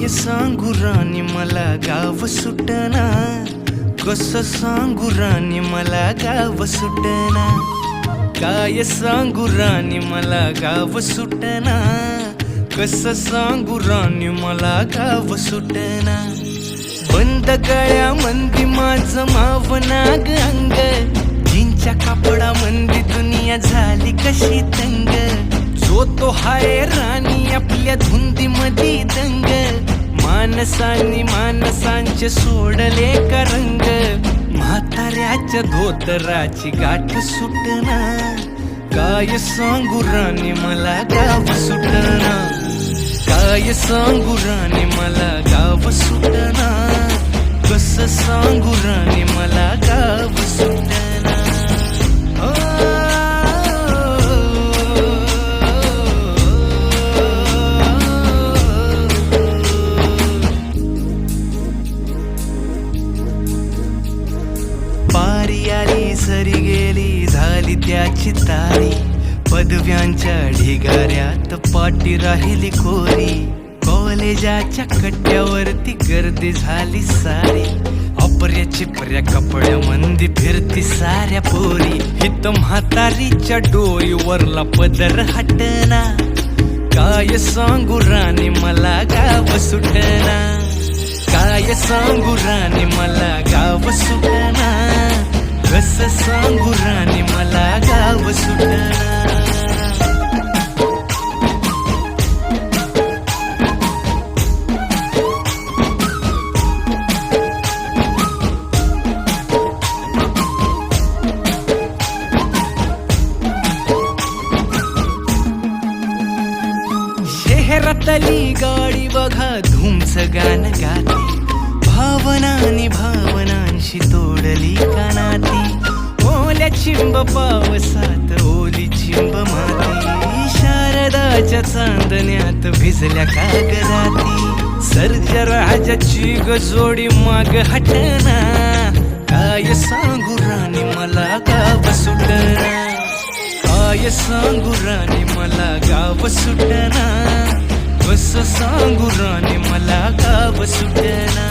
काय सांगू राणी मला गाव सुटना, कसं सांगू राणी मला गाव सुटना, काय सांगू राणी मला गाव सुटना, कसं सांगू राणी मला गाव सुटना. बंद गळ्यामंदी माझं मावनाग अंग, जीनच्या कापडामंदी दुनिया झाली कशी तंग. जो तो हाय राणी आपल्या धुंदीमधी दंग, माणसांनी माणसांचे सोडले का रंग. म्हाताऱ्याच्या धोतराची गाठ सुटना, काय सांगू राणी मला गाव सुटना, काय सांगू राणी मला गाव सुटना, कसं सांगू राणी मला गाव सुटना. पारी आली सरी गेली झाली त्याची तारी, पदव्यांच्या ढिगाऱ्यात पाटी राहिली कोरी. कॉलेजाच्या कट्ट्यावरती गर्दी झाली सारी, अपर्या चिपर्या कपड्यामंदी फिरती साऱ्या पोरी. हित म्हातारीच्या डोईवरला पदर हटना, काय सांगू राणी मला गाव सुटना, काय सांगू राणी मला गाव सुटना, कसं सांगू राणी मला गाव सुटना. शहरातली गाडी बघा धूमचं गाणं गाते, भावनांनी भावनांशी तोडली कानाती. ओल्या चिंब पावसात ओली चिंब माती, शारदाच्या चांदण्यात भिजल्या कागदाती. सर्जराजाची गजोडी माग हटना, काय सांगू राणी मला गाव सुटना, काय सांगू राणी मला गाव सुटना, कसं सांगू राणी मला गाव सुटना.